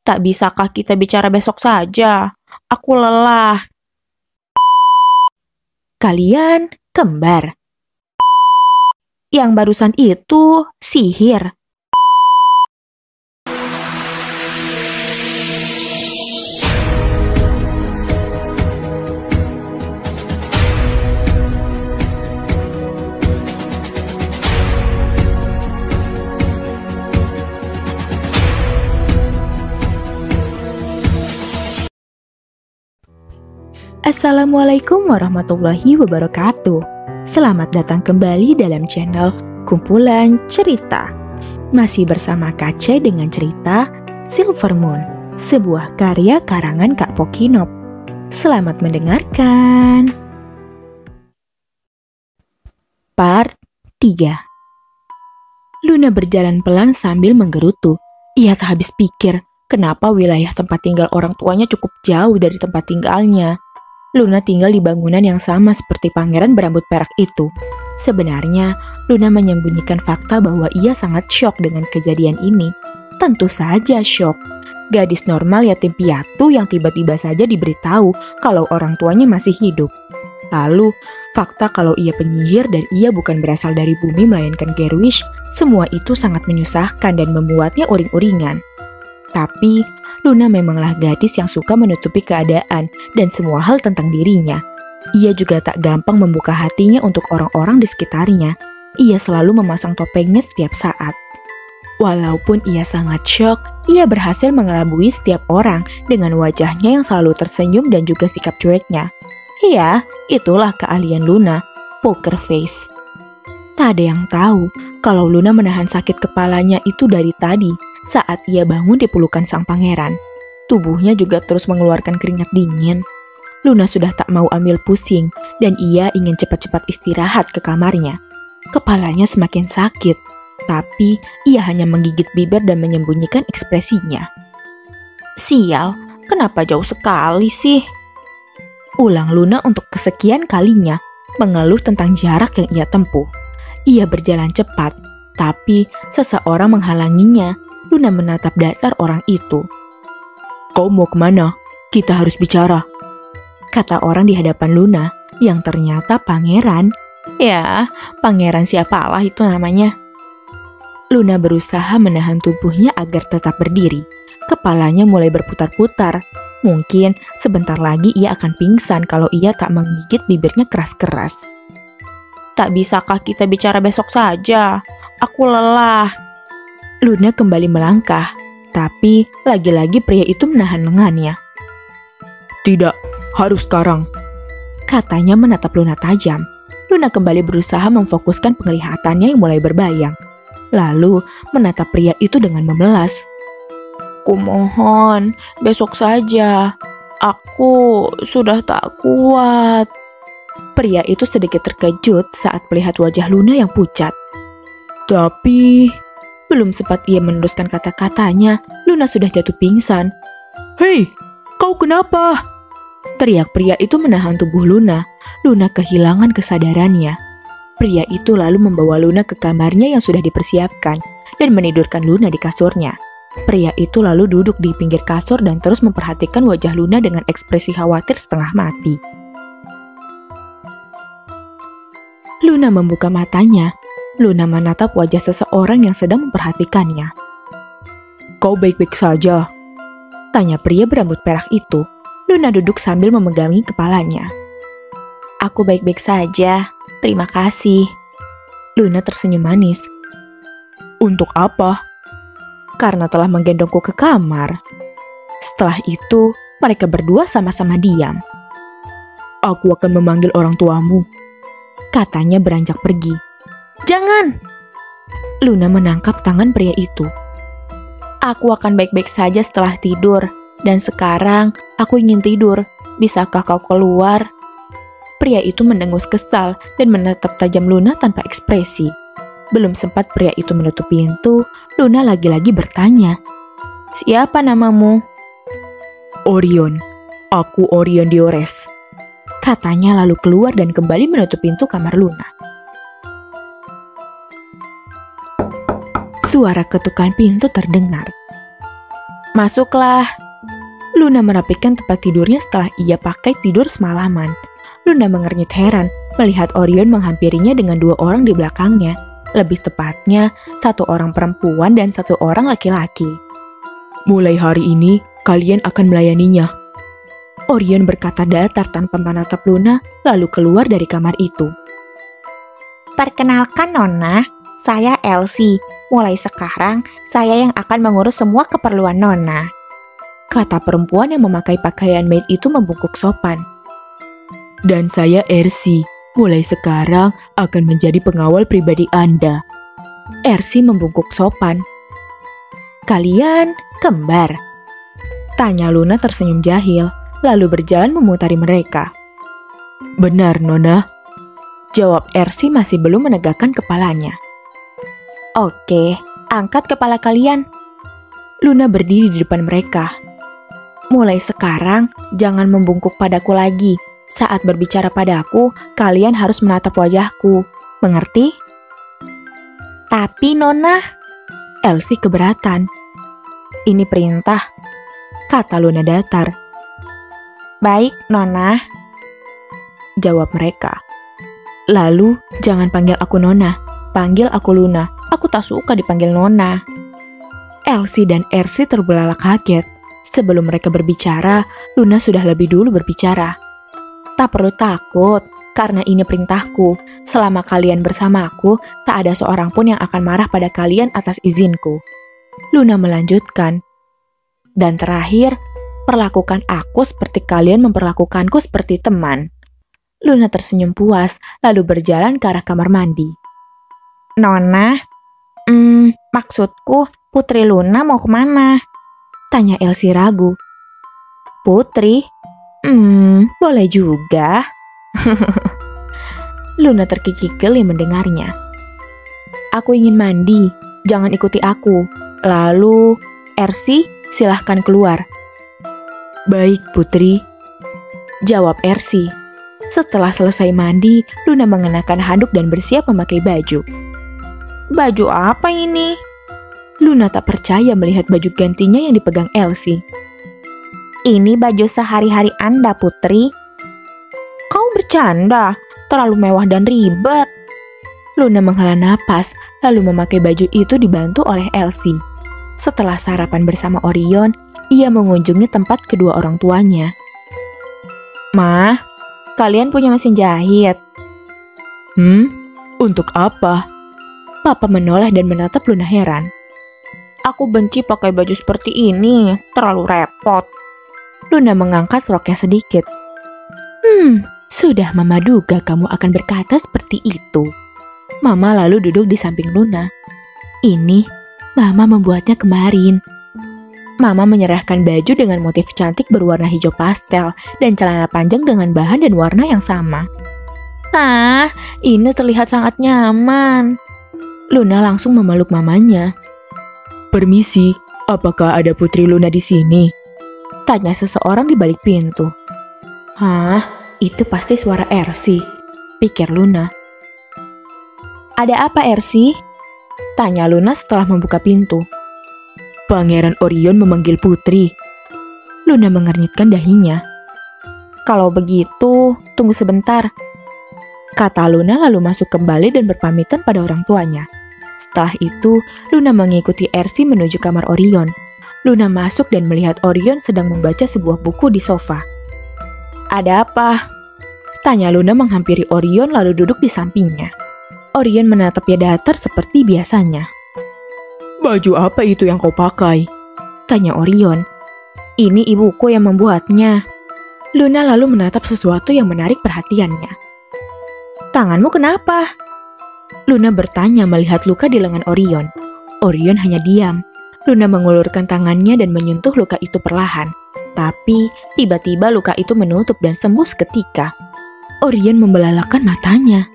Tak bisakah kita bicara besok saja? Aku lelah. Kalian kembar. Yang barusan itu sihir. Assalamualaikum warahmatullahi wabarakatuh. Selamat datang kembali dalam channel Kumpulan Cerita. Masih bersama Kace dengan cerita Silver Moon, sebuah karya karangan Kak Pokinop. Selamat mendengarkan. Part 3. Luna berjalan pelan sambil menggerutu. Ia tak habis pikir, kenapa wilayah tempat tinggal orang tuanya cukup jauh dari tempat tinggalnya. Luna tinggal di bangunan yang sama seperti pangeran berambut perak itu. Sebenarnya, Luna menyembunyikan fakta bahwa ia sangat syok dengan kejadian ini. Tentu saja syok. Gadis normal yatim piatu yang tiba-tiba saja diberitahu kalau orang tuanya masih hidup. Lalu, fakta kalau ia penyihir dan ia bukan berasal dari bumi melainkan Gerwish, semua itu sangat menyusahkan dan membuatnya uring-uringan. Tapi, Luna memanglah gadis yang suka menutupi keadaan dan semua hal tentang dirinya. Ia juga tak gampang membuka hatinya untuk orang-orang di sekitarnya. Ia selalu memasang topengnya setiap saat. Walaupun ia sangat syok, ia berhasil mengelabui setiap orang dengan wajahnya yang selalu tersenyum dan juga sikap cueknya. Iya, itulah keahlian Luna, poker face. Tak ada yang tahu kalau Luna menahan sakit kepalanya itu dari tadi. Saat ia bangun di pelukan sang pangeran, tubuhnya juga terus mengeluarkan keringat dingin. Luna sudah tak mau ambil pusing dan ia ingin cepat-cepat istirahat ke kamarnya. Kepalanya semakin sakit, tapi ia hanya menggigit bibir dan menyembunyikan ekspresinya. Sial, kenapa jauh sekali sih? Ulang Luna untuk kesekian kalinya, mengeluh tentang jarak yang ia tempuh. Ia berjalan cepat, tapi seseorang menghalanginya. Luna menatap datar orang itu. "Kau mau kemana? Kita harus bicara," kata orang di hadapan Luna, yang ternyata pangeran. Ya, pangeran siapalah itu namanya. Luna berusaha menahan tubuhnya agar tetap berdiri. Kepalanya mulai berputar-putar. Mungkin sebentar lagi ia akan pingsan kalau ia tak menggigit bibirnya keras-keras. "Tak bisakah kita bicara besok saja? Aku lelah." Luna kembali melangkah, tapi lagi-lagi pria itu menahan lengannya. "Tidak, harus sekarang," katanya menatap Luna tajam. Luna kembali berusaha memfokuskan penglihatannya yang mulai berbayang. Lalu menatap pria itu dengan memelas. "Kumohon, besok saja. Aku sudah tak kuat." Pria itu sedikit terkejut saat melihat wajah Luna yang pucat. "Tapi..." Belum sempat ia meneruskan kata-katanya, Luna sudah jatuh pingsan. "Hei, kau kenapa?" Teriak pria itu menahan tubuh Luna. Luna kehilangan kesadarannya. Pria itu lalu membawa Luna ke kamarnya yang sudah dipersiapkan dan menidurkan Luna di kasurnya. Pria itu lalu duduk di pinggir kasur dan terus memperhatikan wajah Luna dengan ekspresi khawatir setengah mati. Luna membuka matanya. Luna menatap wajah seseorang yang sedang memperhatikannya. "Kau baik-baik saja?" tanya pria berambut perak itu. Luna duduk sambil memegangi kepalanya. "Aku baik-baik saja, terima kasih." Luna tersenyum manis. "Untuk apa?" "Karena telah menggendongku ke kamar." Setelah itu, mereka berdua sama-sama diam. "Aku akan memanggil orang tuamu," katanya beranjak pergi. "Jangan!" Luna menangkap tangan pria itu. "Aku akan baik-baik saja setelah tidur. Dan sekarang aku ingin tidur. Bisakah kau keluar?" Pria itu mendengus kesal dan menatap tajam Luna tanpa ekspresi. Belum sempat pria itu menutup pintu, Luna lagi-lagi bertanya. "Siapa namamu?" "Orion. Aku Orion Diores," katanya lalu keluar dan kembali menutup pintu kamar Luna. Suara ketukan pintu terdengar. Masuklah. Luna merapikan tempat tidurnya setelah ia pakai tidur semalaman. Luna mengernyit heran melihat Orion menghampirinya dengan 2 orang di belakangnya. Lebih tepatnya, 1 orang perempuan dan 1 orang laki-laki. Mulai hari ini, kalian akan melayaninya. Orion berkata datar tanpa menatap Luna, lalu keluar dari kamar itu. Perkenalkan Nona, saya Elsie. Mulai sekarang, saya yang akan mengurus semua keperluan Nona. Kata perempuan yang memakai pakaian maid itu membungkuk sopan. Dan saya Ersi, mulai sekarang akan menjadi pengawal pribadi Anda. Ersi membungkuk sopan. Kalian kembar? Tanya Luna tersenyum jahil, lalu berjalan memutari mereka. Benar, Nona. Jawab Ersi masih belum menegakkan kepalanya. Oke, angkat kepala kalian. Luna berdiri di depan mereka. Mulai sekarang, jangan membungkuk padaku lagi. Saat berbicara padaku, kalian harus menatap wajahku. Mengerti? Tapi Nona, Elsie keberatan. Ini perintah, kata Luna datar. Baik Nona, jawab mereka. Lalu, jangan panggil aku Nona, panggil aku Luna. Aku tak suka dipanggil Nona. Elsie dan Ersi terbelalak kaget. Sebelum mereka berbicara, Luna sudah lebih dulu berbicara. Tak perlu takut, karena ini perintahku. Selama kalian bersamaku, tak ada seorang pun yang akan marah pada kalian atas izinku. Luna melanjutkan. Dan terakhir, perlakukan aku seperti kalian memperlakukanku seperti teman. Luna tersenyum puas, lalu berjalan ke arah kamar mandi. Nona, maksudku Putri Luna mau kemana? Tanya Elsie ragu. Putri? Boleh juga. Luna terkikik geli mendengarnya. Aku ingin mandi, jangan ikuti aku. Lalu, Ersi, silahkan keluar. Baik, Putri. Jawab Ersi. Setelah selesai mandi, Luna mengenakan handuk dan bersiap memakai baju. Baju apa ini? Luna tak percaya melihat baju gantinya yang dipegang Elsie. Ini baju sehari-hari Anda, Putri. Kau bercanda, terlalu mewah dan ribet. Luna menghela napas, lalu memakai baju itu dibantu oleh Elsie. Setelah sarapan bersama Orion, ia mengunjungi tempat kedua orang tuanya. Ma, kalian punya mesin jahit? Untuk apa? Papa menoleh dan menatap Luna heran. Aku benci pakai baju seperti ini, terlalu repot. Luna mengangkat roknya sedikit. Sudah Mama duga kamu akan berkata seperti itu. Mama lalu duduk di samping Luna. Ini, Mama membuatnya kemarin. Mama menyerahkan baju dengan motif cantik berwarna hijau pastel dan celana panjang dengan bahan dan warna yang sama. Ini terlihat sangat nyaman. Luna langsung memeluk mamanya. Permisi, apakah ada Putri Luna di sini? Tanya seseorang di balik pintu. Itu pasti suara Ersi, pikir Luna. Ada apa Ersi? Tanya Luna setelah membuka pintu. Pangeran Orion memanggil Putri. Luna mengernyitkan dahinya. Kalau begitu, tunggu sebentar. Kata Luna lalu masuk kembali dan berpamitan pada orang tuanya. Setelah itu, Luna mengikuti Ersi menuju kamar Orion. Luna masuk dan melihat Orion sedang membaca sebuah buku di sofa. Ada apa? Tanya Luna menghampiri Orion lalu duduk di sampingnya. Orion menatapnya datar seperti biasanya. Baju apa itu yang kau pakai? Tanya Orion. Ini ibuku yang membuatnya. Luna lalu menatap sesuatu yang menarik perhatiannya. Tanganmu kenapa? Luna bertanya melihat luka di lengan Orion. Orion hanya diam. Luna mengulurkan tangannya dan menyentuh luka itu perlahan. Tapi tiba-tiba luka itu menutup dan sembuh seketika. Orion membelalakan matanya.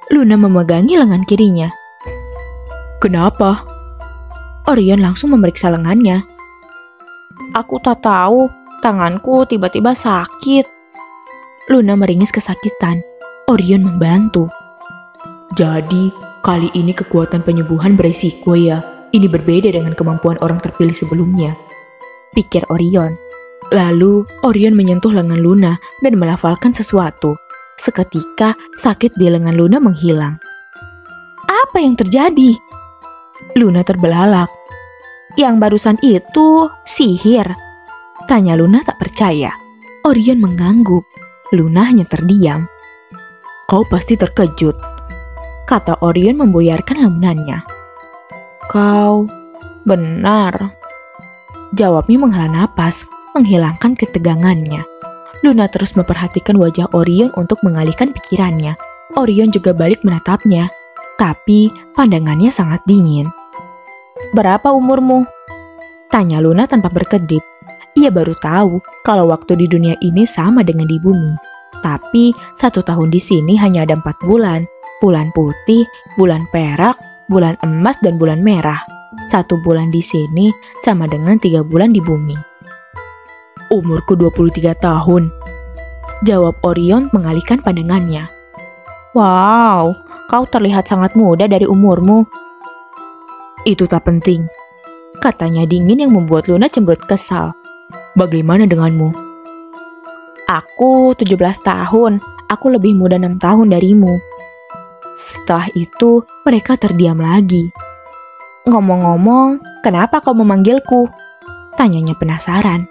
Luna memegangi lengan kirinya. Kenapa? Orion langsung memeriksa lengannya. Aku tak tahu, tanganku tiba-tiba sakit. Luna meringis kesakitan. Orion membantu. Jadi, kali ini kekuatan penyembuhan beresiko ya. Ini berbeda dengan kemampuan orang terpilih sebelumnya, pikir Orion. Lalu Orion menyentuh lengan Luna dan melafalkan sesuatu. Seketika sakit di lengan Luna menghilang. Apa yang terjadi? Luna terbelalak. Yang barusan itu sihir, tanya Luna tak percaya. Orion mengangguk. Luna hanya terdiam. Kau pasti terkejut, kata Orion membuyarkan lamunannya. Kau benar, jawabnya menghela napas, menghilangkan ketegangannya. Luna terus memperhatikan wajah Orion untuk mengalihkan pikirannya. Orion juga balik menatapnya, tapi pandangannya sangat dingin. Berapa umurmu? Tanya Luna tanpa berkedip. Ia baru tahu kalau waktu di dunia ini sama dengan di bumi. Tapi 1 tahun di sini hanya ada 4 bulan. Bulan putih, bulan perak, bulan emas, dan bulan merah. 1 bulan di sini sama dengan 3 bulan di bumi. Umurku 23 tahun, jawab Orion mengalihkan pandangannya. Wow, kau terlihat sangat muda dari umurmu. Itu tak penting, katanya dingin yang membuat Luna cemberut kesal. Bagaimana denganmu? Aku 17 tahun, aku lebih muda 6 tahun darimu. Setelah itu, mereka terdiam lagi. Ngomong-ngomong, kenapa kau memanggilku? Tanyanya penasaran.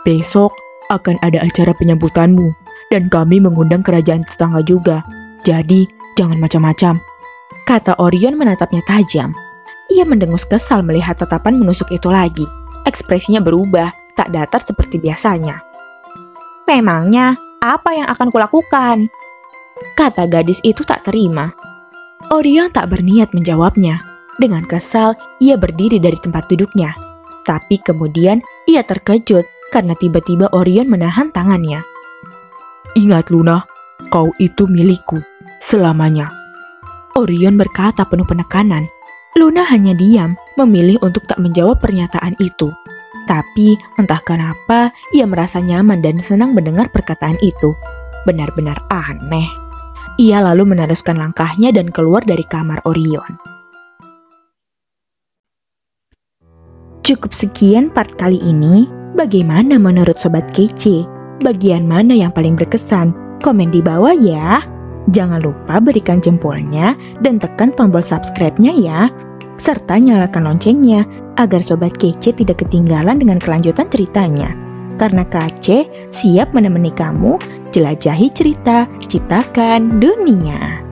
Besok akan ada acara penyambutanmu, dan kami mengundang kerajaan tetangga juga. Jadi, jangan macam-macam, kata Orion menatapnya tajam. Ia mendengus kesal melihat tatapan menusuk itu lagi. Ekspresinya berubah, tak datar seperti biasanya. Memangnya, apa yang akan kulakukan? Kata gadis itu tak terima. Orion tak berniat menjawabnya. Dengan kesal, ia berdiri dari tempat duduknya. Tapi kemudian, ia terkejut karena tiba-tiba Orion menahan tangannya. Ingat Luna, kau itu milikku selamanya, Orion berkata penuh penekanan. Luna hanya diam, memilih untuk tak menjawab pernyataan itu. Tapi entah kenapa ia merasa nyaman dan senang mendengar perkataan itu. Benar-benar aneh. Ia lalu meneruskan langkahnya dan keluar dari kamar Orion. Cukup sekian part kali ini. Bagaimana menurut Sobat Kece? Bagian mana yang paling berkesan? Komen di bawah ya. Jangan lupa berikan jempolnya dan tekan tombol subscribe-nya ya. Serta nyalakan loncengnya agar Sobat Kece tidak ketinggalan dengan kelanjutan ceritanya. Karena KC siap menemani kamu jelajahi cerita, ciptakan dunia.